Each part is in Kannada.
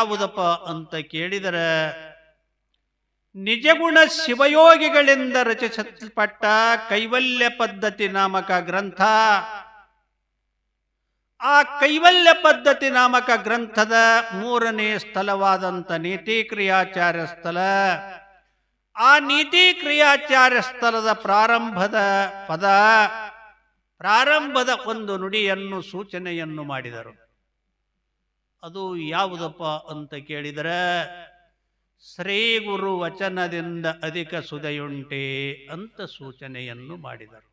ಯಾವುದಪ್ಪ ಅಂತ ಕೇಳಿದರೆ ನಿಜಗುಣ ಶಿವಯೋಗಿಗಳಿಂದ ರಚಿಸಲ್ಪಟ್ಟ ಕೈವಲ್ಯ ಪದ್ಧತಿ ನಾಮಕ ಗ್ರಂಥ. ಆ ಕೈವಲ್ಯ ಪದ್ಧತಿ ನಾಮಕ ಗ್ರಂಥದ 3ನೇ ಸ್ಥಳವಾದಂಥ ನೀತಿ ಕ್ರಿಯಾಚಾರ್ಯ ಸ್ಥಳ. ಆ ನೀತಿ ಕ್ರಿಯಾಚಾರ್ಯ ಸ್ಥಳದ ಪ್ರಾರಂಭದ ಪದ, ಪ್ರಾರಂಭದ ಒಂದು ನುಡಿಯನ್ನು ಸೂಚನೆಯನ್ನು ಮಾಡಿದರು. ಅದು ಯಾವುದಪ್ಪ ಅಂತ ಕೇಳಿದರೆ ಶ್ರೀ ಗುರು ವಚನದಿಂದ ಅಧಿಕ ಸುದೆಯುಂಟೆ ಅಂತ ಸೂಚನೆಯನ್ನು ಮಾಡಿದರು.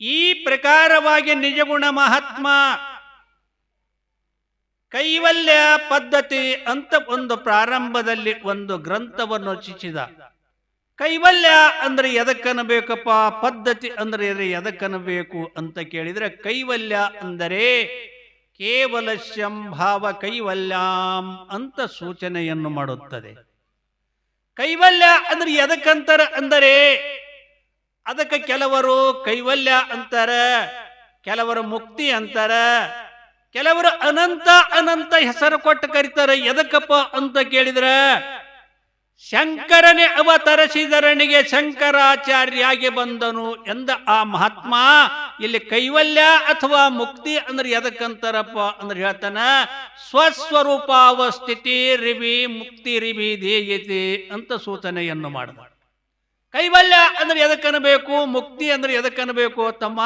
ಈ ಪ್ರಕಾರವಾಗಿ ನಿಜಗುಣ ಮಹಾತ್ಮ ಕೈವಲ್ಯ ಪದ್ಧತಿ ಅಂತ ಒಂದು ಪ್ರಾರಂಭದಲ್ಲಿ ಒಂದು ಗ್ರಂಥವನ್ನು ರಚಿಸಿದ. ಕೈವಲ್ಯ ಅಂದ್ರೆ ಎದಕ್ಕನಬೇಕಪ್ಪ, ಪದ್ಧತಿ ಅಂದ್ರೆ ಎದಕ್ಕನಬೇಕು ಅಂತ ಕೇಳಿದರೆ ಕೈವಲ್ಯ ಅಂದರೆ ಕೇವಲ ಶಂಭಾವ ಕೈವಲ್ಯಾಂ ಅಂತ ಸೂಚನೆಯನ್ನು ಮಾಡುತ್ತದೆ. ಕೈವಲ್ಯ ಅಂದ್ರೆ ಎದಕ್ಕಂತಾರ ಅಂದರೆ ಅದಕ್ಕೆ ಕೆಲವರು ಕೈವಲ್ಯ ಅಂತಾರ, ಕೆಲವರು ಮುಕ್ತಿ ಅಂತಾರ, ಕೆಲವರು ಅನಂತ ಅನಂತ ಹೆಸರು ಕೊಟ್ಟು ಕರೀತಾರೆ. ಎದಕ್ಕಪ್ಪ ಅಂತ ಕೇಳಿದ್ರೆ ಶಂಕರನೇ ಅವತರಿಸಿದರನಿಗೆ ಶಂಕರಾಚಾರ್ಯಾಗಿ ಬಂದನು ಎಂದ ಆ ಮಹಾತ್ಮ ಇಲ್ಲಿ ಕೈವಲ್ಯ ಅಥವಾ ಮುಕ್ತಿ ಅಂದ್ರೆ ಎದಕ್ಕಂತಾರಪ್ಪ ಅಂದ್ರೆ ಹೇಳ್ತಾನ, ಸ್ವಸ್ವರೂಪಾವಸ್ಥಿತಿ ರಿವಿ ಮುಕ್ತಿ ರಿವಿ ದೇಯತೆ ಅಂತ ಸೂಚನೆಯನ್ನು ಮಾಡಿದ. ಕೈವಲ್ಯ ಅಂದ್ರೆ ಎದಕ್ಕನಬೇಕು, ಮುಕ್ತಿ ಅಂದ್ರೆ ಎದಕ್ಕನಬೇಕು ತಮ್ಮ,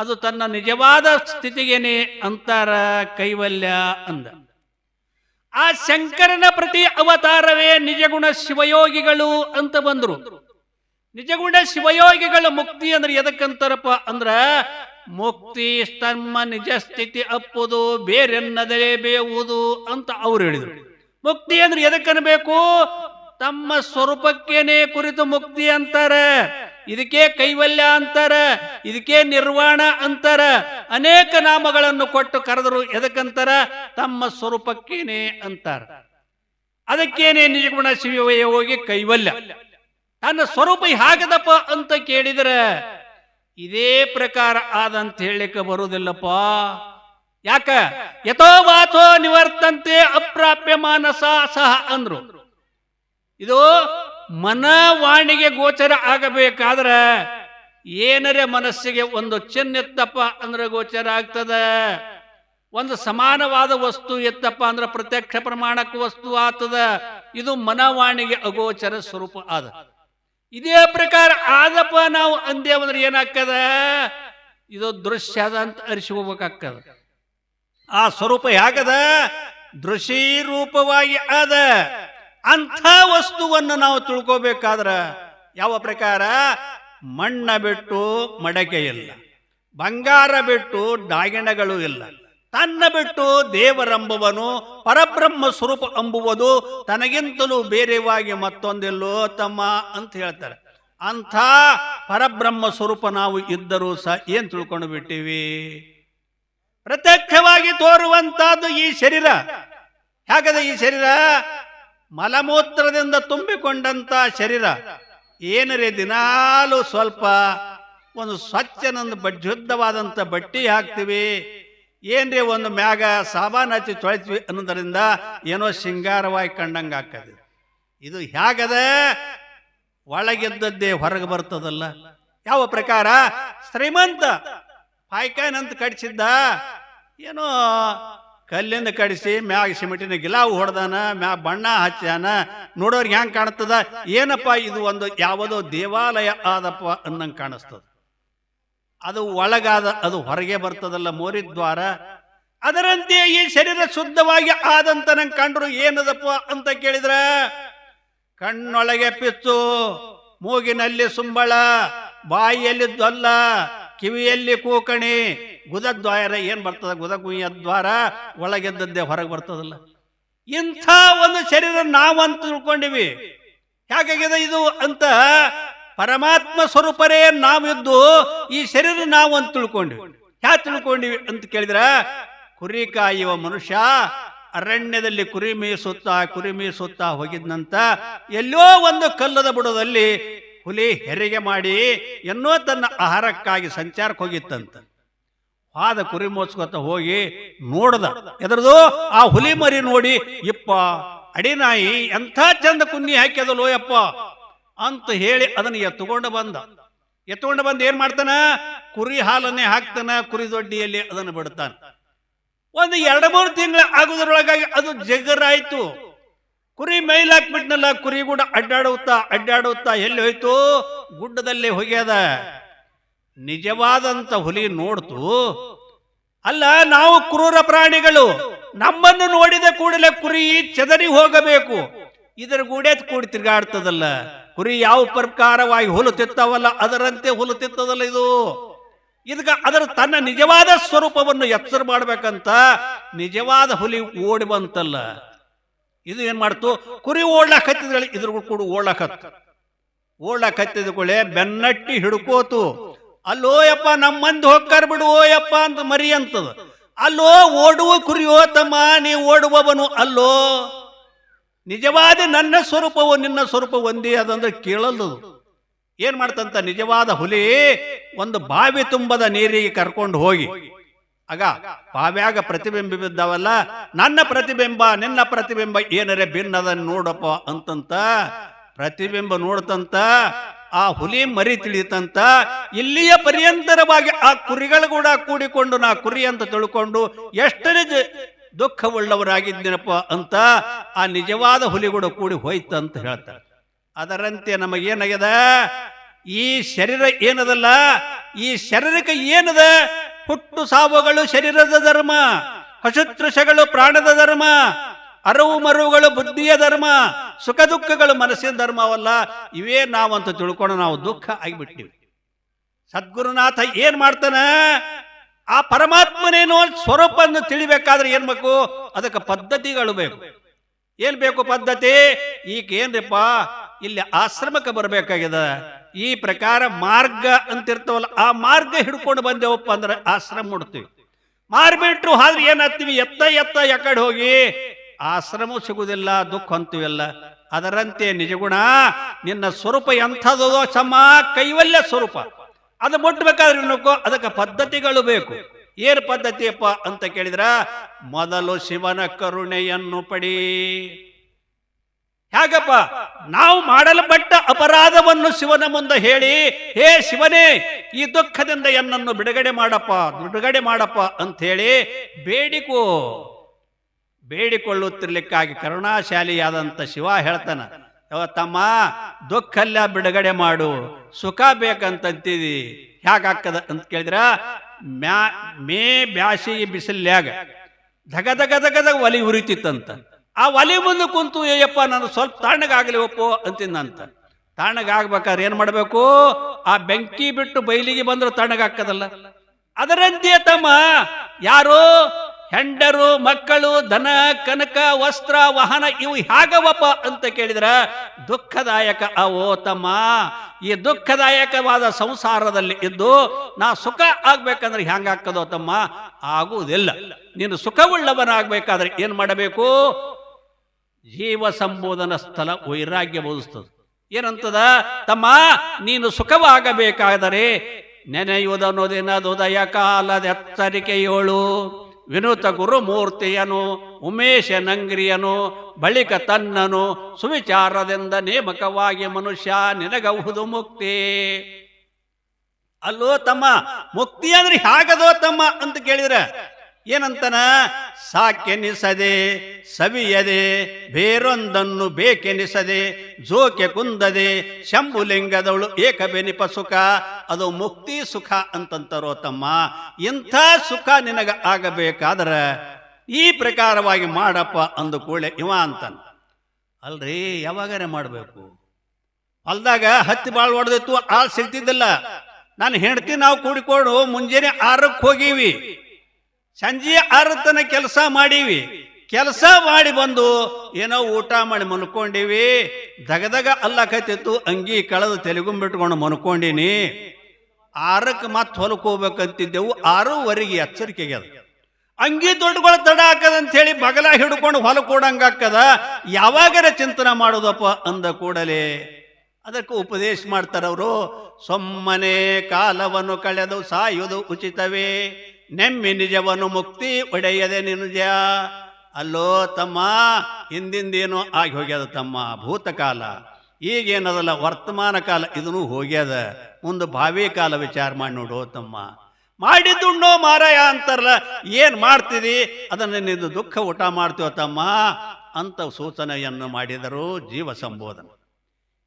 ಅದು ತನ್ನ ನಿಜವಾದ ಸ್ಥಿತಿಗೇನೆ ಅಂತಾರ ಕೈವಲ್ಯ ಅಂದ. ಆ ಶಂಕರನ ಪ್ರತಿ ಅವತಾರವೇ ನಿಜಗುಣ ಶಿವಯೋಗಿಗಳು ಅಂತ ಬಂದ್ರು. ನಿಜಗುಣ ಶಿವಯೋಗಿಗಳು ಮುಕ್ತಿ ಅಂದ್ರೆ ಎದಕ್ಕಂತಾರಪ್ಪ ಅಂದ್ರ ಮುಕ್ತಿ ತಮ್ಮ ನಿಜ ಸ್ಥಿತಿ ಅಪ್ಪುದು ಬೇರೆನ್ನದೇ ಬೇವುದು ಅಂತ ಅವ್ರು ಹೇಳಿದ್ರು. ಮುಕ್ತಿ ಅಂದ್ರೆ ಎದಕ್ಕನಬೇಕು, ತಮ್ಮ ಸ್ವರೂಪಕ್ಕೇನೆ ಕುರಿತು ಮುಕ್ತಿ ಅಂತಾರ, ಇದಕ್ಕೆ ಕೈವಲ್ಯ ಅಂತಾರ, ಇದಕ್ಕೆ ನಿರ್ವಾಣ ಅಂತಾರ. ಅನೇಕ ನಾಮಗಳನ್ನು ಕೊಟ್ಟು ಕರೆದರು. ಎದಕ್ಕಂತಾರ, ತಮ್ಮ ಸ್ವರೂಪಕ್ಕೇನೆ ಅಂತಾರ. ಅದಕ್ಕೇನೆ ನಿಜಗುಣ ಶಿವಯೋಗಿ ಕೈವಲ್ಯ. ತನ್ನ ಸ್ವರೂಪ ಹೇಗದಪ್ಪ ಅಂತ ಕೇಳಿದರೆ ಇದೇ ಪ್ರಕಾರ ಆದಂತ ಹೇಳಲಿಕ್ಕೆ ಬರುವುದಿಲ್ಲಪ್ಪ. ಯಾಕ, ಯಥೋ ವಾಚೋ ನಿವರ್ತಂತೆ ಅಪ್ರಾಪ್ಯ ಮಾನಸ ಸಹ ಅಂದ್ರು. ಇದು ಮನವಾಣಿಗೆ ಗೋಚರ ಆಗಬೇಕಾದ್ರೆ ಏನರೇ ಮನಸ್ಸಿಗೆ ಒಂದು ಚಿನ್ನ ಎತ್ತಪ್ಪ ಅಂದ್ರೆ ಗೋಚರ ಆಗ್ತದ. ಒಂದು ಸಮಾನವಾದ ವಸ್ತು ಎತ್ತಪ್ಪ ಅಂದ್ರೆ ಪ್ರತ್ಯಕ್ಷ ಪ್ರಮಾಣಕ್ಕೆ ವಸ್ತು ಆಗ್ತದ. ಇದು ಮನವಾಣಿಗೆ ಅಗೋಚರ ಸ್ವರೂಪ ಆದ. ಇದೇ ಪ್ರಕಾರ ಆದಪ್ಪ ನಾವು ಅಂದೇವಂದ್ರೆ ಏನಾಗ್ತದ, ಇದು ದೃಶ್ಯದ ಅಂತ ಅರಿಸಿ ಹೋಗ್ಬೇಕಾಗ್ತದ. ಆ ಸ್ವರೂಪ ಹೇಗದ, ದೃಶ್ಯ ರೂಪವಾಗಿ ಆದ. ಅಂಥ ವಸ್ತುವನ್ನು ನಾವು ತಿಳ್ಕೋಬೇಕಾದ್ರ ಯಾವ ಪ್ರಕಾರ, ಮಣ್ಣ ಬಿಟ್ಟು ಮಡಕೆ ಇಲ್ಲ, ಬಂಗಾರ ಬಿಟ್ಟು ಡಾಗಿಣಗಳು ಇಲ್ಲ, ತನ್ನ ಬಿಟ್ಟು ದೇವರಂಬುವನು ಪರಬ್ರಹ್ಮ ಸ್ವರೂಪ ಅಂಬುವುದು ತನಗಿಂತಲೂ ಬೇರೆವಾಗಿ ಮತ್ತೊಂದಿಲ್ಲೋ ತಮ್ಮ ಅಂತ ಹೇಳ್ತಾರೆ. ಅಂಥ ಪರಬ್ರಹ್ಮ ಸ್ವರೂಪ ನಾವು ಇದ್ದರೂ ಸಹ ಏನ್ ತಿಳ್ಕೊಂಡು ಬಿಟ್ಟಿವಿ, ಪ್ರತ್ಯಕ್ಷವಾಗಿ ತೋರುವಂತಹದ್ದು ಈ ಶರೀರ. ಹೇಗದ ಈ ಶರೀರ, ಮಲಮೂತ್ರದಿಂದ ತುಂಬಿಕೊಂಡಂತ ಶರೀರ. ಏನರೇ ದಿನಾಲು ಸ್ವಲ್ಪ ಒಂದು ಸ್ವಚ್ಛನೊಂದು ಶುದ್ಧವಾದಂಥ ಬಟ್ಟೆ ಹಾಕ್ತಿವಿ, ಏನ್ರಿ ಒಂದು ಮ್ಯಾಗ ಸಾಬಾನ್ ಹಚ್ಚಿ ತೊಳಿತೀವಿ ಅನ್ನೋದರಿಂದ ಏನೋ ಶೃಂಗಾರವಾಗಿ ಕಂಡಂಗೆ ಆಗ್ತದೆ. ಇದು ಹೇಗದ, ಒಳಗಿದ್ದದ್ದೇ ಹೊರಗೆ ಬರ್ತದಲ್ಲ. ಯಾವ ಪ್ರಕಾರ, ಶ್ರೀಮಂತ ಪಾಯ್ಕಾಯಿನಂತ ಕಡಿಸಿದ್ದ, ಏನೋ ಕಲ್ಲಿಂದ ಕಡಿಸಿ ಮ್ಯಾಗ ಸಿಮೆಂಟಿನ ಗಿಲಾವು ಹೊಡೆದಾನ, ಮ್ಯಾಗ ಬಣ್ಣ ಹಚ್ಚಾನ, ನೋಡೋರ್ಗೆ ಹೆಂಗೆ ಕಾಣ್ತದ, ಏನಪ್ಪ ಇದು ಒಂದು ಯಾವುದೋ ದೇವಾಲಯ ಆದಪ್ಪ ಅನ್ನಂಗೆ ಕಾಣಿಸ್ತದ. ಅದು ಒಳಗಾದ, ಅದು ಹೊರಗೆ ಬರ್ತದಲ್ಲ ಮೋರಿದ್ವಾರ. ಅದರಂತೆ ಈ ಶರೀರ ಶುದ್ಧವಾಗಿ ಆದಂತ ನಂಗೆ ಕಂಡ್ರು ಏನದಪ್ಪ ಅಂತ ಕೇಳಿದ್ರ, ಕಣ್ಣೊಳಗೆ ಪಿಚ್ಚು, ಮೂಗಿನಲ್ಲಿ ಸುಂಬಳ, ಬಾಯಿಯಲ್ಲಿ ದೊಲ್ಲ, ಕಿವಿಯಲ್ಲಿ ಕೂಕಣಿ, ಗುದದ್ವಾರ ಏನ್ ಬರ್ತದ, ಗುದಗುಯ್ಯ ದ್ವಾರ, ಒಳಗೆದ್ದದ್ದೇ ಹೊರಗೆ ಬರ್ತದಲ್ಲ. ಇಂಥ ಒಂದು ಶರೀರ ನಾವಂತ ತಿಳ್ಕೊಂಡಿವಿ. ಹೇಗಾಗಿದೆ ಇದು ಅಂತ, ಪರಮಾತ್ಮ ಸ್ವರೂಪರೇ ನಾವಿದ್ದು ಈ ಶರೀರ ನಾವು ಅಂತ ತಿಳ್ಕೊಂಡಿವಿ. ಹ್ಯಾ ತಿಳ್ಕೊಂಡಿವಿ ಅಂತ ಕೇಳಿದ್ರ, ಕುರಿ ಕಾಯುವ ಮನುಷ್ಯ ಅರಣ್ಯದಲ್ಲಿ ಕುರಿ ಮೇಯಿಸುತ್ತಾ ಹೋಗಿದ್ನಂತ, ಎಲ್ಲೋ ಒಂದು ಕಲ್ಲದ ಬುಡದಲ್ಲಿ ಹುಲಿ ಹೆರಿಗೆ ಮಾಡಿ ಏನೋ ತನ್ನ ಆಹಾರಕ್ಕಾಗಿ ಸಂಚಾರಕ್ಕೆ ಹೋಗಿತ್ತಂತ. ಹಾದ ಕುರಿ ಮೋಸ್ಕೊತ ಹೋಗಿ ನೋಡ್ದ. ಎದ್ರದು ಆ ಹುಲಿ ಮರಿ ನೋಡಿ, ಇಪ್ಪ ಅಡಿನಾಯಿ ಎಂಥ ಚಂದ ಕುನ್ನಿ ಹಾಕ್ಯದಲ್ಲೋ ಯಪ್ಪ ಅಂತ ಹೇಳಿ ಅದನ್ನ ಎತ್ತುಕೊಂಡು ಬಂದ ಏನ್ ಮಾಡ್ತಾನ, ಕುರಿ ಹಾಲನ್ನೇ ಹಾಕ್ತಾನ, ಕುರಿ ದೊಡ್ಡಿಯಲ್ಲಿ ಅದನ್ನು ಬಿಡ್ತಾನ. ಒಂದು 2-3 ತಿಂಗಳ ಆಗುದ್ರೊಳಗಾಗಿ ಅದು ಜಗರಾಯ್ತು. ಕುರಿ ಮೈಲಾಕ್ಬಿಟ್ನಲ್ಲ, ಕುರಿ ಕೂಡ ಅಡ್ಡಾಡುತ್ತಾ ಎಲ್ಲಿ ಹೋಯ್ತು, ಗುಡ್ಡದಲ್ಲಿ ಹೋಗ್ಯದ. ನಿಜವಾದಂತ ಹುಲಿ ನೋಡ್ತು, ಅಲ್ಲ ನಾವು ಕ್ರೂರ ಪ್ರಾಣಿಗಳು, ನಮ್ಮನ್ನು ನೋಡಿದ ಕೂಡಲೇ ಕುರಿ ಚದರಿ ಹೋಗಬೇಕು, ಇದರ ಗೂಡೆ ಕೂಡಿ ತಿರ್ಗಾಡ್ತದಲ್ಲ. ಕುರಿ ಯಾವ ಪ್ರಕಾರವಾಗಿ ಹುಲು ತಿತ್ತವಲ್ಲ ಅದರಂತೆ ಹುಲು ತಿತ್ತದಲ್ಲ ಇದು. ಇದಕ್ಕೆ ಅದರ ತನ್ನ ನಿಜವಾದ ಸ್ವರೂಪವನ್ನು ಎಚ್ಚರ ಮಾಡ್ಬೇಕಂತ ನಿಜವಾದ ಹುಲಿ ಓಡಿ ಬಂತಲ್ಲ. ಇದು ಏನ್ ಮಾಡ್ತು, ಕುರಿ ಓಡ್ಲಾಕ್ ಹತ್ತಿದ್ರೆ ಇದ್ರ ಕೂಡ ಓಡ್ಲಾಕ್ ಹತ್ತಿದ ಕೂಡಲೇ ಬೆನ್ನಟ್ಟಿ ಹಿಡ್ಕೋತು. ಅಲ್ಲೋ ಯಪ್ಪ ನಮ್ಮ ಮಂದಿ ಹೋಗ್ತಾರ ಬಿಡುವೋ ಯಪ್ಪ ಅಂತ ಮರಿ ಅಂತದ. ಅಲ್ಲೋ ಓಡುವ ಕುರಿಯೋ ತಮ್ಮ, ನೀ ಓಡುವವನು ಅಲ್ಲೋ, ನಿಜವಾದ ನನ್ನ ಸ್ವರೂಪವು ನಿನ್ನ ಸ್ವರೂಪ ಒಂದೇ ಅದಂದ್ರೆ ಕೇಳಲ್ದು. ಏನ್ ಮಾಡ್ತಂತ ನಿಜವಾದ ಹುಲಿ ಒಂದು ಬಾವಿ ತುಂಬದ ನೀರಿಗೆ ಕರ್ಕೊಂಡು ಹೋಗಿ, ಆಗ ಬಾವ್ಯಾಗ ಪ್ರತಿಬಿಂಬ ಬಿದ್ದಾವಲ್ಲ, ನನ್ನ ಪ್ರತಿಬಿಂಬ ನಿನ್ನ ಪ್ರತಿಬಿಂಬ ಏನರೆ ಭಿನ್ನದನ್ನು ನೋಡಪ್ಪ ಅಂತಂತ ಪ್ರತಿಬಿಂಬ ನೋಡ್ತಂತ. ಆ ಹುಲಿ ಮರಿ ತಿಳಿತಂತ. ಇಲ್ಲಿಯ ಪರ್ಯಂತರವಾಗಿ ಆ ಕುರಿಗಳು ಕೂಡ ಕೂಡಿಕೊಂಡು ನಾ ಕುರಿ ಅಂತ ತಿಳ್ಕೊಂಡು ಎಷ್ಟನೇ ದುಃಖವುಳ್ಳವರಾಗಿದ್ದೀನಪ್ಪ ಅಂತ ಆ ನಿಜವಾದ ಹುಲಿ ಕೂಡ ಕೂಡಿ ಹೋಯ್ತಂತ ಹೇಳ್ತಾರೆ. ಅದರಂತೆ ನಮಗೇನಾಗ್ಯದ, ಈ ಶರೀರ ಏನದಲ್ಲ, ಈ ಶರೀರಕ್ಕೆ ಏನದ, ಹುಟ್ಟು ಸಾವುಗಳು ಶರೀರದ ಧರ್ಮ, ಹಸುತೃಷಗಳು ಪ್ರಾಣದ ಧರ್ಮ, ಅರವು ಮರುಗಳು ಬುದ್ಧಿಯ ಧರ್ಮ, ಸುಖ ದುಃಖಗಳು ಮನಸ್ಸಿನ ಧರ್ಮವಲ್ಲ. ಇವೇ ನಾವಂತ ತಿಳ್ಕೊಂಡು ನಾವು ದುಃಖ ಆಗಿಬಿಟ್ಟಿವಿ. ಸದ್ಗುರುನಾಥ ಏನ್ ಮಾಡ್ತಾನ, ಆ ಪರಮಾತ್ಮನೇನೋ ಸ್ವರೂಪವನ್ನು ತಿಳಿಬೇಕಾದ್ರೆ ಏನ್ ಬೇಕು, ಅದಕ್ಕೆ ಪದ್ಧತಿಗಳು ಬೇಕು. ಏನ್ ಬೇಕು ಪದ್ಧತಿ, ಈಗ ಏನ್ರಿಪ್ಪ ಇಲ್ಲಿ ಆಶ್ರಮಕ್ಕೆ ಬರ್ಬೇಕಾಗ್ಯದ, ಈ ಪ್ರಕಾರ ಮಾರ್ಗ ಅಂತಿರ್ತವಲ್ಲ, ಆ ಮಾರ್ಗ ಹಿಡ್ಕೊಂಡು ಬಂದೇವಪ್ಪ ಅಂದ್ರೆ ಆಶ್ರಮ ಮುಡ್ತೀವಿ. ಮಾರ್ಬಿಟ್ರು ಆದ್ರೆ ಏನಾಗ್ತೀವಿ, ಎತ್ತ ಯಾಕಡೆ ಹೋಗಿ ಆಶ್ರಮ ಸಿಗುವುದಿಲ್ಲ, ದುಃಖ ಅಂತೀವಲ್ಲ. ಅದರಂತೆ ನಿಜಗುಣ ನಿನ್ನ ಸ್ವರೂಪ ಎಂಥದೋ ಸಮ ಕೈವಲ್ಯ ಸ್ವರೂಪ, ಅದು ಮುಟ್ಬೇಕಾದ್ರೆ ಅದಕ್ಕೆ ಪದ್ಧತಿಗಳು ಬೇಕು. ಏನ್ ಪದ್ಧತಿಯಪ್ಪ ಅಂತ ಕೇಳಿದ್ರ, ಮೊದಲು ಶಿವನ ಕರುಣೆಯನ್ನು ಪಡಿ. ಹೇಗಪ್ಪ, ನಾವು ಮಾಡಲ್ಪಟ್ಟ ಅಪರಾಧವನ್ನು ಶಿವನ ಮುಂದೆ ಹೇಳಿ, ಹೇ ಶಿವನೇ ಈ ದುಃಖದಿಂದ ಎನ್ನನ್ನು ಬಿಡುಗಡೆ ಮಾಡಪ್ಪ ಅಂತ ಹೇಳಿ ಬೇಡಿಕೊಳ್ಳುತ್ತಿರ್ಲಿಕ್ಕಾಗಿ ಕರುಣಾಶಾಲಿಯಾದಂತ ಶಿವ ಹೇಳ್ತಾನ, ತಮ್ಮ ದುಃಖಲ್ಲ ಬಿಡುಗಡೆ ಮಾಡು, ಸುಖ ಬೇಕಂತೀವಿ. ಹೇಗಾಗ್ತದ ಅಂತ ಕೇಳಿದ್ರ, ಮೇ ಬ್ಯಾಸಿಗೆ ಬಿಸಿಲ್ಯಾಗ ಧಗಧಗ ಒಲಿ ಉರಿತಿತ್ತಂತ. ಆ ಒಲಿ ಮುಂದೆ ಕುಂತು, ಏಯಪ್ಪ ನಾನು ಸ್ವಲ್ಪ ತಣ್ಣಗಾಗಲಿ ಒಪ್ಪೋ ಅಂತಿಂದಂತ. ತಣ್ಣಗಾಗ್ಬೇಕಾದ್ರೆ ಏನ್ ಮಾಡ್ಬೇಕು, ಆ ಬೆಂಕಿ ಬಿಟ್ಟು ಬೈಲಿಗೆ ಬಂದ್ರೆ ತಣ್ಣಗಾಗ್ತದಲ್ಲ. ಅದರಂತೆ ತಮ್ಮ ಯಾರು ಹೆಂಡರು ಮಕ್ಕಳು ದನ ಕನಕ ವಸ್ತ್ರ ವಾಹನ ಇವು ಹೇಗವಪ್ಪ ಅಂತ ಕೇಳಿದ್ರ ದುಃಖದಾಯಕ ಅವೋ ತಮ್ಮ. ಈ ದುಃಖದಾಯಕವಾದ ಸಂಸಾರದಲ್ಲಿ ಇದ್ದು ನಾ ಸುಖ ಆಗ್ಬೇಕಂದ್ರೆ ಹೆಂಗಾಗ್ತದೋ ತಮ್ಮ, ಆಗುವುದಿಲ್ಲ. ನೀನು ಸುಖವುಳ್ಳವನಾಗ್ಬೇಕಾದ್ರೆ ಏನ್ ಮಾಡಬೇಕು, ಜೀವ ಸಂಬೋಧನ ಸ್ಥಳ ವೈರಾಗ್ಯ ಬೋಧಿಸ್ತದ. ಏನಂತದ ತಮ್ಮ, ನೀನು ಸುಖವಾಗಬೇಕಾದರೆ ನೆನೆಯುವುದನ್ನೋದಿನದುದಯ ಕಾಲದ ಎಚ್ಚರಿಕೆಯೋಳು ವಿನೂತ ಗುರುಮೂರ್ತಿಯನು ಉಮೇಶ ನಂಗ್ರಿಯನು ಬಳಿಕ ತನ್ನನು ಸುವಿಚಾರದಿಂದ ನೇಮಕವಾಗಿ ಮನುಷ್ಯ ನಿನಗಹುದು ಮುಕ್ತಿ. ಅಲ್ಲೋ ತಮ್ಮ, ಮುಕ್ತಿ ಅಂದ್ರೆ ಹೇಗದೋ ತಮ್ಮ ಅಂತ ಕೇಳಿದ್ರ ಏನಂತನ, ಸಾಕೆನಿಸದೆ ಸವಿಯದೆ ಬೇರೊಂದನ್ನು ಬೇಕೆನಿಸದೆ ಜೋಕೆ ಕುಂದದೆ ಶಂಭುಲಿಂಗದವಳು ಏಕಬೆನಿಪ ಸುಖ, ಅದು ಮುಕ್ತಿ ಸುಖ ಅಂತಂತಾರೋ ತಮ್ಮ. ಇಂಥ ಸುಖ ನಿನಗ ಆಗಬೇಕಾದ್ರ ಈ ಪ್ರಕಾರವಾಗಿ ಮಾಡಪ್ಪ ಅಂದು ಕೂಡಲೇ ಇವ ಅಂತಾನ. ಅಲ್ರಿ ಯಾವಾಗನೇ ಮಾಡಬೇಕು, ಹೊಲ್ದಾಗ ಹತ್ತಿ ಬಾಳ್ ಹೊಡೆದಿತ್ತು, ಆಳ್ ಸಿಗ್ತಿದ್ದಿಲ್ಲ. ನಾನು ಹೆಂಡತಿ ನಾವು ಕೂಡಿಕೊಂಡು ಮುಂಜಾನೆ 6ಕ್ಕೆ ಹೋಗೀವಿ, ಸಂಜೆ 6 ತನಕ ಕೆಲಸ ಮಾಡೀವಿ. ಕೆಲಸ ಮಾಡಿ ಬಂದು ಏನೋ ಊಟ ಮಾಡಿ ಮನ್ಕೊಂಡಿವಿ. ದಗದಗ ಅಲ್ಲಕತ್ತಿತ್ತು, ಅಂಗಿ ಕಳೆದು ತೆಲುಗುಂಬಿಟ್ಕೊಂಡು ಮನ್ಕೊಂಡಿನಿ. 6ಕ್ಕೆ ಮತ್ತೆ ಹೊಲಕ್ಕೆ ಹೋಗ್ಬೇಕಂತಿದ್ದೆವು. 6:15 ಎಚ್ಚರಿಕೆಗೆ ಅದು ಅಂಗಿ ದೊಡ್ಡಗಳು ತಡ ಹಾಕದಂತ ಹೇಳಿ ಬಗಲ ಹಿಡ್ಕೊಂಡು ಹೊಲ ಕೊಡಂಗಾಕ್ಕದ. ಯಾವಾಗರ ಚಿಂತನೆ ಮಾಡೋದಪ್ಪ ಅಂದ ಕೂಡಲೇ ಅದಕ್ಕೆ ಉಪದೇಶ ಮಾಡ್ತಾರವರು, ಸೊಮ್ಮನೆ ಕಾಲವನ್ನು ಕಳೆದು ಸಾಯುವುದು ಉಚಿತವೇ, ನೆಮ್ಮಿ ನಿಜವನು ಮುಕ್ತಿ ಒಡೆಯದೆ ನಿಜ. ಅಲ್ಲೋ ತಮ್ಮ, ಹಿಂದಿಂದೇನೋ ಆಗಿ ಹೋಗ್ಯದ ತಮ್ಮ ಭೂತಕಾಲ, ಈಗೇನದಲ್ಲ ವರ್ತಮಾನ ಕಾಲ ಇದನ್ನು ಹೋಗ್ಯದ. ಮುಂದೆ ಭಾವಿ ಕಾಲ ವಿಚಾರ ಮಾಡಿ ನೋಡು ತಮ್ಮ. ಮಾಡಿದ್ದುಣ್ಣೋ ಮಾರಾಯ ಅಂತಾರಲ್ಲ, ಏನ್ ಮಾಡ್ತಿದಿ ಅದನ್ನ ನಿಂದು ದುಃಖ ಊಟ ಮಾಡ್ತೀವ ತಮ್ಮ ಅಂತ ಸೂಚನೆಯನ್ನು ಮಾಡಿದರು ಜೀವ ಸಂಬೋಧನೆ.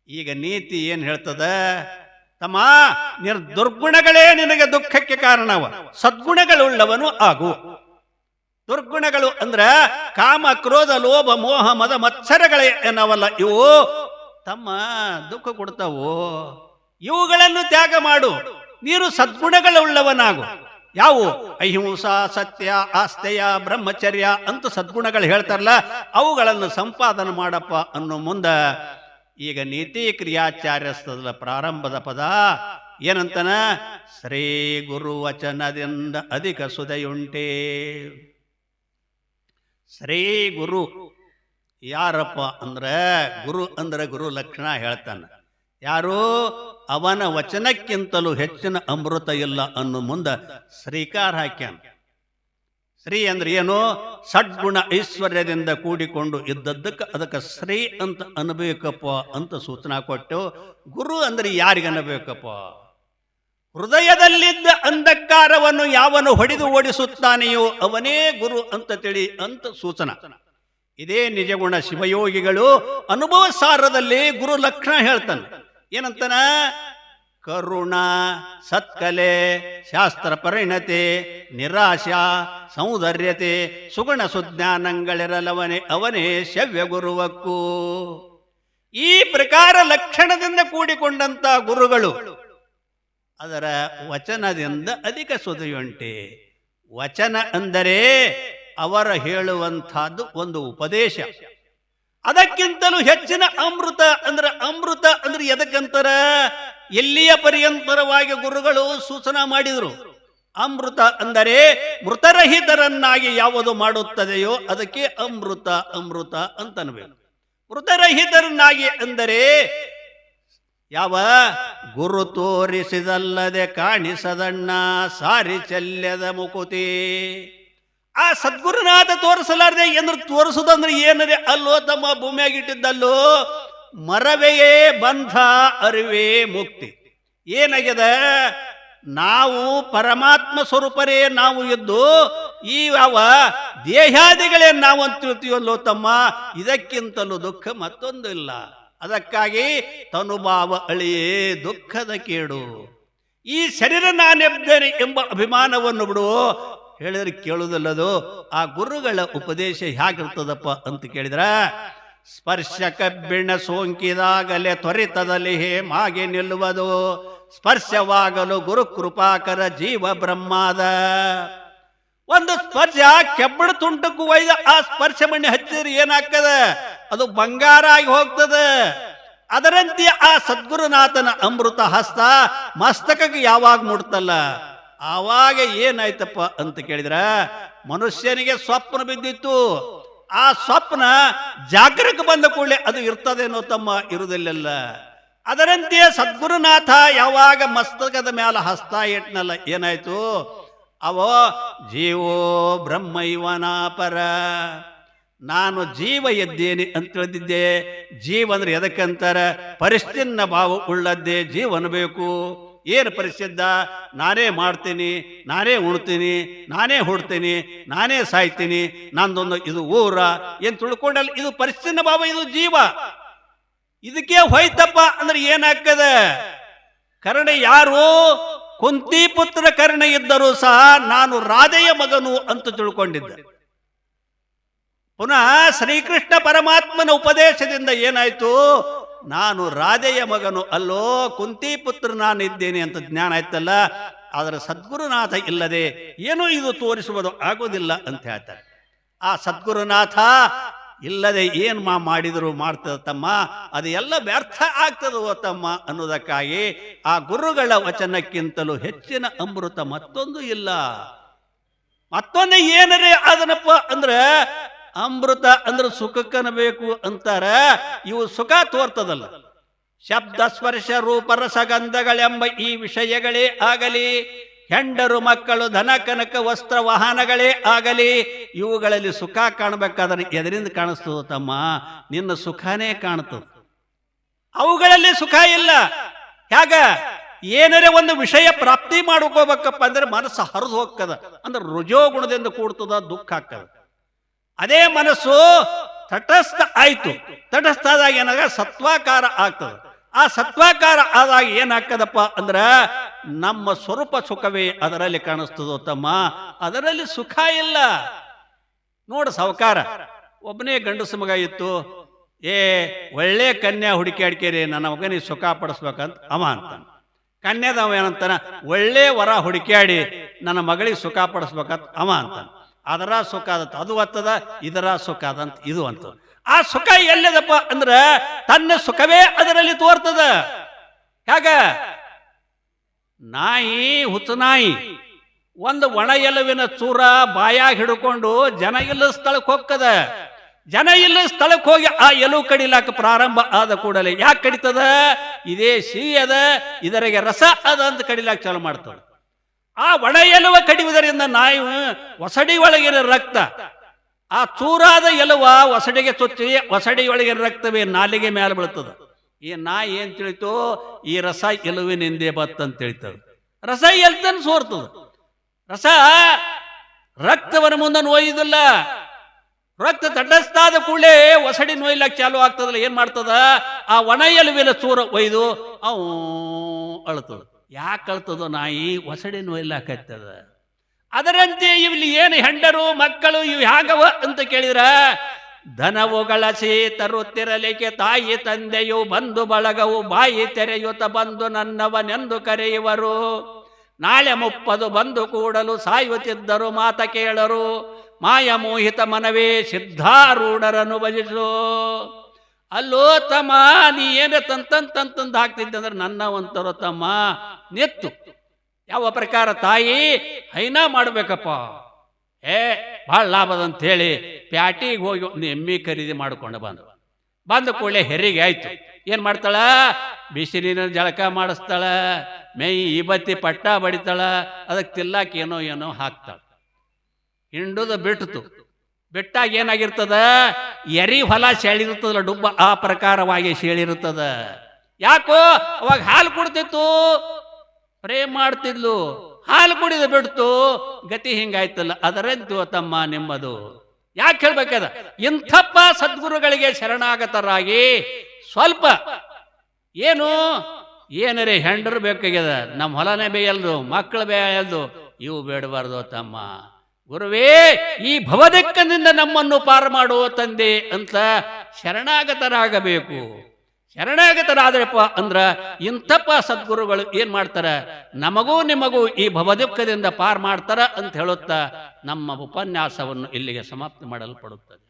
ಈಗ ನೀತಿ ಏನ್ ಹೇಳ್ತದ ತಮ್ಮ, ದುರ್ಗುಣಗಳೇ ನಿನಗೆ ದುಃಖಕ್ಕೆ ಕಾರಣವ, ಸದ್ಗುಣಗಳುಳ್ಳವನು ಆಗು. ದುರ್ಗುಣಗಳು ಅಂದ್ರ ಕಾಮ ಕ್ರೋಧ ಲೋಭ ಮೋಹ ಮದ ಮತ್ಸರಗಳೇ ಏನವಲ್ಲ, ಇವು ತಮ್ಮ ದುಃಖ ಕೊಡ್ತಾವು. ಇವುಗಳನ್ನು ತ್ಯಾಗ ಮಾಡು, ನೀನು ಸದ್ಗುಣಗಳುಳ್ಳವನಾಗು. ಯಾವು? ಅಹಿಂಸಾ, ಸತ್ಯ, ಆಸ್ತೆಯ, ಬ್ರಹ್ಮಚರ್ಯ ಅಂತ ಸದ್ಗುಣಗಳು ಹೇಳ್ತಾರಲ್ಲ, ಅವುಗಳನ್ನು ಸಂಪಾದನೆ ಮಾಡಪ್ಪ ಅನ್ನೋ ಮುಂದ ಈಗ ನೀತಿ ಕ್ರಿಯಾಚಾರ್ಯಸ್ತದ ಪ್ರಾರಂಭದ ಪದ ಏನಂತನ, ಶ್ರೀ ಗುರು ವಚನದಿಂದ ಅಧಿಕ ಸುದೆಯುಂಟೆ. ಶ್ರೀ ಗುರು ಯಾರಪ್ಪ ಅಂದ್ರೆ, ಗುರು ಅಂದ್ರೆ ಗುರು ಲಕ್ಷಣ ಹೇಳ್ತಾನೆ. ಯಾರು? ಅವನ ವಚನಕ್ಕಿಂತಲೂ ಹೆಚ್ಚಿನ ಅಮೃತ ಇಲ್ಲ ಅನ್ನೋ ಮುಂದ ಶ್ರೀಕಾರ ಹಾಕ್ಯಾನ. ಶ್ರೀ ಅಂದ್ರೆ ಏನು? ಸಡ್ಗುಣ ಐಶ್ವರ್ಯದಿಂದ ಕೂಡಿಕೊಂಡು ಇದ್ದದ್ದಕ್ಕೆ ಅದಕ್ಕೆ ಶ್ರೀ ಅಂತ ಅನ್ಬೇಕಪ್ಪ ಅಂತ ಸೂಚನಾ ಕೊಟ್ಟು, ಗುರು ಅಂದ್ರೆ ಯಾರಿಗೆ ಅನ್ಬೇಕಪ್ಪ? ಹೃದಯದಲ್ಲಿದ್ದ ಅಂಧಕಾರವನ್ನು ಯಾವನು ಹೊಡೆದು ಓಡಿಸುತ್ತಾನೆಯೋ ಅವನೇ ಗುರು ಅಂತ ತಿಳಿ ಅಂತ ಸೂಚನಾ. ಇದೇ ನಿಜಗುಣ ಶಿವಯೋಗಿಗಳು ಅನುಭವ ಸಾರದಲ್ಲಿ ಗುರು ಲಕ್ಷಣ ಹೇಳ್ತಾನೆ. ಏನಂತಾನ? ಕರುಣ, ಸತ್ಕಲೆ, ಶಾಸ್ತ್ರ ಪರಿಣತೆ, ನಿರಾಶಾ, ಸೌಂದರ್ಯತೆ, ಸುಗುಣ ಸುಜ್ಞಾನಗಳಿರಲವನೇ ಅವನೇ ಶವ್ಯ ಗುರುವಕ್ಕೂ. ಈ ಪ್ರಕಾರ ಲಕ್ಷಣದಿಂದ ಕೂಡಿಕೊಂಡಂತ ಗುರುಗಳು ಅದರ ವಚನದಿಂದ ಅಧಿಕ ಸುದೆಯುಂಟೆ. ವಚನ ಅಂದರೆ ಅವರ ಹೇಳುವಂತಹದ್ದು ಒಂದು ಉಪದೇಶ. ಅದಕ್ಕಿಂತಲೂ ಹೆಚ್ಚಿನ ಅಮೃತ ಅಂದ್ರೆ ಎದಕ್ಕಂತರ? ಎಲ್ಲಿಯ ಪರ್ಯಂತರವಾಗಿ ಗುರುಗಳು ಸೂಚನಾ ಮಾಡಿದರು. ಅಮೃತ ಅಂದರೆ ಮೃತರಹಿತರನ್ನಾಗಿ ಯಾವುದು ಮಾಡುತ್ತದೆಯೋ ಅದಕ್ಕೆ ಅಮೃತ ಅಂತನ್ಬೇಕು. ಮೃತರಹಿತರನ್ನಾಗಿ ಅಂದರೆ ಯಾವ? ಗುರು ತೋರಿಸಿದಲ್ಲದೆ ಕಾಣಿಸದಣ್ಣ ಸಾರಿ ಚೆಲ್ಲದ ಮುಕುತಿ. ಆ ಸದ್ಗುರುನಾಥ ತೋರಿಸಲಾರ್ದೆ ಎಂದ್ರೆ ತೋರಿಸುದಂದ್ರೆ ಏನದೆ? ಅಲ್ಲೋ ತಮ್ಮ, ಭೂಮಿಯಾಗಿಟ್ಟಿದ್ದಲ್ಲೋ ಮರವೆಯೇ ಬಂಧ ಅರಿವೇ ಮುಕ್ತಿ. ಏನಾಗ್ಯದ? ನಾವು ಪರಮಾತ್ಮ ಸ್ವರೂಪರೇ ನಾವು ಇದ್ದು ಈ ಯಾವ ದೇಹಾದಿಗಳೇ ನಾವು ಅಂತ ತಿಳ್ತೀವಲ್ಲೋ ತಮ್ಮ, ಇದಕ್ಕಿಂತಲೂ ದುಃಖ ಮತ್ತೊಂದು ಇಲ್ಲ. ಅದಕ್ಕಾಗಿ ತನುಭಾವ ಅಳಿಯೇ ದುಃಖದ ಕೇಡು. ಈ ಶರೀರ ನಾನೆಬ್ದೇನೆ ಎಂಬ ಅಭಿಮಾನವನ್ನು ಬಿಡು. ಹೇಳಿದ್ರೆ ಕೇಳುವುದಲ್ಲದು. ಆ ಗುರುಗಳ ಉಪದೇಶ ಹೇಗಿರ್ತದಪ್ಪ ಅಂತ ಕೇಳಿದ್ರ, ಸ್ಪರ್ಶ ಕಬ್ಬಿಣ ಸೋಂಕಿದಾಗಲೇ ತ್ವರಿತದಲ್ಲಿ ಹೇಮಾಗೆ ನಿಲ್ಲುವುದು, ಸ್ಪರ್ಶವಾಗಲು ಗುರು ಕೃಪಾಕರ ಜೀವ ಬ್ರಹ್ಮಾದ. ಒಂದು ಸ್ಪರ್ಶ ಕೆಬ್ಬಣ ತುಂಟಕ್ಕೂ ಒಯ್ದ ಆ ಸ್ಪರ್ಶ ಮಣ್ಣಿ ಹಚ್ಚಿದ್ರೆ ಏನಾಗ್ತದ? ಅದು ಬಂಗಾರ ಆಗಿ ಹೋಗ್ತದ. ಅದರಂತೆ ಆ ಸದ್ಗುರುನಾಥನ ಅಮೃತ ಹಸ್ತ ಮಸ್ತಕಕ್ಕೆ ಯಾವಾಗ ಮುಡ್ತಲ್ಲ, ಆವಾಗ ಏನಾಯ್ತಪ್ಪ ಅಂತ ಕೇಳಿದ್ರ, ಮನುಷ್ಯನಿಗೆ ಸ್ವಪ್ನ ಬಿದ್ದಿತ್ತು. ಆ ಸ್ವಪ್ನ ಜಾಗೃತಿ ಬಂದ ಕೂಡಲೇ ಅದು ಇರ್ತದೇನೋ ತಮ್ಮ, ಇರುವುದಿಲ್ಲ. ಅದರಂತೆ ಸದ್ಗುರುನಾಥ ಯಾವಾಗ ಮಸ್ತಕದ ಮ್ಯಾಲ ಹಸ್ತ ಇಟ್ನಲ್ಲ, ಏನಾಯ್ತು? ಅವೋ ಜೀವೋ ಬ್ರಹ್ಮ ಇವನಾಪರ, ನಾನು ಜೀವ ಎದ್ದೇನೆ ಅಂತ ತಿಳಿದಿದ್ದೆ. ಜೀವ ಅಂದ್ರೆ ಎದಕ್ಕಂತಾರ? ಪರಿಸ್ಥಿನ್ನ ಭಾವ ಉಳ್ಳದ್ದೇ ಜೀವನ ಬೇಕು. ಏನು ಪರಿಸಿದ್ಧ? ನಾನೇ ಮಾಡ್ತೀನಿ, ನಾನೇ ಉಣ್ತೀನಿ, ನಾನೇ ಹುಡ್ತೀನಿ, ನಾನೇ ಸಾಯ್ತೀನಿ, ನಂದೊಂದು ಇದು ಊರ ಏನ್ ತಿಳ್ಕೊಂಡಲ್ಲ. ಇದು ಪರಿಸ್ಥಿನ್ನ ಭಾವ, ಇದು ಜೀವ. ಇದಕ್ಕೆ ಹೋಯ್ತಪ್ಪ ಅಂದ್ರೆ ಏನಾಗ್ತದ? ಕರ್ಣ ಯಾರು? ಕುಂತಿ ಪುತ್ರ ಕರ್ಣ ಇದ್ದರೂ ಸಹ ನಾನು ರಾಧೆಯ ಮಗನು ಅಂತ ತಿಳ್ಕೊಂಡಿದ್ದ. ಪುನಃ ಶ್ರೀಕೃಷ್ಣ ಪರಮಾತ್ಮನ ಉಪದೇಶದಿಂದ ಏನಾಯ್ತು? ನಾನು ರಾಧೆಯ ಮಗನು ಅಲ್ಲೋ, ಕುಂತಿ ಪುತ್ರ ನಾನು ಇದ್ದೇನೆ ಅಂತ ಜ್ಞಾನ ಆಯ್ತಲ್ಲ. ಆದರೆ ಸದ್ಗುರುನಾಥ ಇಲ್ಲದೆ ಏನೋ ಇದು ತೋರಿಸುವುದು ಆಗೋದಿಲ್ಲ ಅಂತ ಹೇಳ್ತಾರೆ. ಆ ಸದ್ಗುರುನಾಥ ಇಲ್ಲದೆ ಏನ್ ಮಾಡಿದ್ರು ಮಾಡ್ತದ ತಮ್ಮ, ಅದು ಎಲ್ಲ ವ್ಯರ್ಥ ಆಗ್ತದೋ ತಮ್ಮ ಅನ್ನೋದಕ್ಕಾಗಿ ಆ ಗುರುಗಳ ವಚನಕ್ಕಿಂತಲೂ ಹೆಚ್ಚಿನ ಅಮೃತ ಮತ್ತೊಂದು ಇಲ್ಲ. ಮತ್ತೊಂದು ಏನರೇ ಅದನಪ್ಪ ಅಂದ್ರೆ ಅಮೃತ ಅಂದ್ರೆ ಸುಖಕ್ಕನಬೇಕು ಅಂತಾರ. ಇವು ಸುಖ ತೋರ್ತದಲ್ಲ. ಶಬ್ದ ಸ್ಪರ್ಶ ರೂಪ ರಸಗಂಧಗಳೆಂಬ ಈ ವಿಷಯಗಳೇ ಆಗಲಿ, ಹೆಂಡರು ಮಕ್ಕಳು ಧನ ಕನಕ ವಸ್ತ್ರ ವಾಹನಗಳೇ ಆಗಲಿ, ಇವುಗಳಲ್ಲಿ ಸುಖ ಕಾಣಬೇಕಾದ್ರೆ ಎದರಿಂದ ಕಾಣಿಸ್ತದ ತಮ್ಮ? ನಿನ್ನ ಸುಖನೇ ಕಾಣ್ತದ. ಅವುಗಳಲ್ಲಿ ಸುಖ ಇಲ್ಲ. ಹೇಗ? ಏನರೇ ಒಂದು ವಿಷಯ ಪ್ರಾಪ್ತಿ ಮಾಡ್ಕೋಬೇಕಪ್ಪ ಅಂದ್ರೆ ಮನಸ್ಸು ಹರಿದು ಹೋಗ್ತದ, ಅಂದ್ರೆ ರುಜೋಗುಣದಿಂದ ಕೂಡ್ತದ, ದುಃಖ ಆಗ್ತದ. ಅದೇ ಮನಸ್ಸು ತಟಸ್ಥ ಆಯ್ತು, ತಟಸ್ಥ ಆದಾಗ ಏನಾಗ ಸತ್ವಾಕಾರ ಆಗ್ತದ. ಆ ಸತ್ವಾಕಾರ ಆದಾಗ ಏನಾಗ್ತದಪ್ಪ ಅಂದ್ರ ನಮ್ಮ ಸ್ವರೂಪ ಸುಖವೇ ಅದರಲ್ಲಿ ಕಾಣಿಸ್ತದೋ ತಮ್ಮ, ಅದರಲ್ಲಿ ಸುಖ ಇಲ್ಲ. ನೋಡು ಸಾವುಕಾರ, ಒಬ್ಬನೇ ಗಂಡಸ ಮಗ ಇತ್ತು, ಒಳ್ಳೆ ಕನ್ಯಾ ಹುಡುಕಾಡ್ಕೇರಿ ನನ್ನ ಮಗನಿಗೆ ಸುಖ ಪಡಿಸ್ಬೇಕಂತ ಅವ ಅಂತಾನ. ಕನ್ಯಾದವ ಏನಂತಾನ, ಒಳ್ಳೆ ವರ ಹುಡುಕ್ಯಾಡಿ ನನ್ನ ಮಗಳಿಗೆ ಸುಖ ಪಡಿಸ್ಬೇಕಂತ ಅವ ಅಂತಾನ. ಅದರ ಸುಖ ಆದತ್ ಅದು ಅತ್ತದ, ಇದರ ಸುಖ ಅದಂತ ಇದು ಅಂತ. ಆ ಸುಖ ಎಲ್ಲದಪ್ಪ ಅಂದ್ರ ತನ್ನ ಸುಖವೇ ಅದರಲ್ಲಿ ತೋರ್ತದ. ಹೇಗ? ನಾಯಿ, ಹುಚ್ಚು ನಾಯಿ ಒಂದು ಒಣ ಎಲುವಿನ ಚೂರ ಬಾಯಾಗ ಹಿಡ್ಕೊಂಡು ಜನ ಇಲ್ಲ ಸ್ಥಳಕ್ಕೆ ಹೋಗ್ತದ. ಜನ ಇಲ್ಲ ಸ್ಥಳಕ್ಕೆ ಹೋಗಿ ಆ ಎಲುವು ಕಡಿಲಾಕ ಪ್ರಾರಂಭ ಆದ ಕೂಡಲೇ ಯಾಕೆ ಕಡಿತದ? ಇದೇ ಸಿಹಿ ಅದ, ಇದರಿಗೆ ರಸ ಅದ ಅಂತ ಕಡಿಲಾಕ ಚಾಲು ಮಾಡ್ತದ. ಆ ಒಣ ಎಲುವ ಕಡಿಯುವುದರಿಂದ ನಾಯಿ ಒಸಡಿ ಒಳಗಿನ ರಕ್ತ, ಆ ಚೂರಾದ ಎಲುವ ಒಸಡಿಗೆ ಚುಚ್ಚಿ ಒಸಡಿ ಒಳಗಿನ ರಕ್ತವೇ ನಾಲಿಗೆ ಮೇಲೆ ಬೀಳ್ತದ. ಈ ನಾಯಿ ಏನ್ ತಿಳಿತು? ಈ ರಸ ಎಲುವಿನಿಂದೆ ಬತ್ತಂತ ತಿಳಿತದ. ರಸ ಎಲ್ತನ ಸೋರ್ತದ. ರಸ ರಕ್ತವನ ಮುಂದೆ ನೋಯುವುದಿಲ್ಲ. ರಕ್ತ ತಟಸ್ಥಾದ ಕೂಡಲೇ ಒಸಡಿ ನೋಯ್ಲಾಕ ಚಾಲು ಆಗ್ತದಲ್ಲ, ಏನ್ ಮಾಡ್ತದ? ಆ ಒಣ ಎಲುವಿನ ಚೂರ ಒಯ್ದು ಅವು ಅಳ್ತದ. ಯಾಕೆ ಅಳ್ತದೋ ನಾಯಿ? ಒಸಡಿ ನೋಯ್ಲಾಕತ್ತದ. ಅದರಂತೆ ಇಲ್ಲಿ ಏನು ಹೆಂಡರು ಮಕ್ಕಳು ಇವು ಹೇಗವ ಅಂತ ಕೇಳಿದ್ರ, ಧನವು ಗಳಸಿ ತರುತ್ತಿರಲಿಕ್ಕೆ ತಾಯಿ ತಂದೆಯು ಬಂಧು ಬಳಗವು ಬಾಯಿ ತೆರೆಯುತ್ತ ಬಂದು ನನ್ನವನೆಂದು ಕರೆಯುವರು. ನಾಳೆ ಮುಪ್ಪದು ಬಂದು ಕೂಡಲು ಸಾಯುತ್ತಿದ್ದರು ಮಾತ ಕೇಳರು. ಮಾಯ ಮೋಹಿತ ಮನವೇ ಸಿದ್ಧಾರೂಢರನ್ನು ಭಜಿಸು. ಅಲ್ಲೋ ತಮ್ಮ, ನೀ ಏನ ತಂತಂದು ಹಾಕ್ತಿದ್ದಂದ್ರೆ ನನ್ನವಂತರು ತಮ್ಮ ನೆತ್ತು. ಯಾವ ಪ್ರಕಾರ ತಾಯಿ ಹೈನಾ ಮಾಡ್ಬೇಕಪ್ಪ, ಭಾಳ ಲಾಭದಂತ ಹೇಳಿ ಪ್ಯಾಟಿಗೆ ಹೋಗಿ ಒಂದು ಎಮ್ಮಿ ಖರೀದಿ ಮಾಡ್ಕೊಂಡು ಬಂದ ಕೂಡಲೇ ಹೆರಿಗೆ ಆಯ್ತು. ಏನ್ ಮಾಡ್ತಾಳ? ಬಿಸಿಲಿನ ಜಳಕ ಮಾಡಿಸ್ತಾಳ, ಮೈ ಬತ್ತಿ ಪಟ್ಟ ಬಡಿತಾಳ, ಅದಕ್ಕೆ ತಿಲ್ಲಾಕ ಏನೋ ಏನೋ ಹಾಕ್ತಾಳ. ಹಿಂಡುದ ಬಿಟ್ಟು ಬಿಟ್ಟಾಗ ಏನಾಗಿರ್ತದ? ಎರಿ ಹೊಲ ಸೆಳಿರ್ತದಲ್ಲ ಡುಬ್ಬ, ಆ ಪ್ರಕಾರವಾಗಿ ಸೆಳಿರ್ತದ. ಯಾಕೋ? ಅವಾಗ ಹಾಲು ಕುಡ್ತಿತ್ತು, ಪ್ರೇಮ್ ಮಾಡ್ತಿದ್ಲು, ಹಾಲು ಕುಡಿದು ಬಿಡ್ತು, ಗತಿ ಹಿಂಗಾಯ್ತಲ್ಲ. ಅದರಂತೂ ತಮ್ಮ ನಿಮ್ಮದು. ಯಾಕೆ ಹೇಳ್ಬೇಕದ? ಇಂಥಪ್ಪ ಸದ್ಗುರುಗಳಿಗೆ ಶರಣಾಗತರಾಗಿ ಸ್ವಲ್ಪ ಏನು ಏನರೇ ಹೆಂಡರು ಬೇಕಾಗ್ಯದ, ನಮ್ಮ ಹೊಲನೇ ಬೇಯಲ್ದು, ಮಕ್ಕಳು ಬೇಯಲ್ದು, ಇವು ಬೇಡಬಾರ್ದು ತಮ್ಮ. ಗುರುವೇ, ಈ ಭವದಕ್ಕನಿಂದ ನಮ್ಮನ್ನು ಪಾರು ಮಾಡುವ ತಂದೆ ಅಂತ ಶರಣಾಗತರಾಗಬೇಕು. ಶರಣಾಗತರಾದ್ರಪ್ಪ ಅಂದ್ರ ಇಂಥಪ್ಪ ಸದ್ಗುರುಗಳು ಏನ್ ಮಾಡ್ತಾರ? ನಮಗೂ ನಿಮಗೂ ಈ ಭವದುಃಖದಿಂದ ಪಾರು ಮಾಡ್ತಾರ ಅಂತ ಹೇಳುತ್ತಾ ನಮ್ಮ ಉಪನ್ಯಾಸವನ್ನು ಇಲ್ಲಿಗೆ ಸಮಾಪ್ತಿ ಮಾಡಲ್ಪಡುತ್ತದೆ.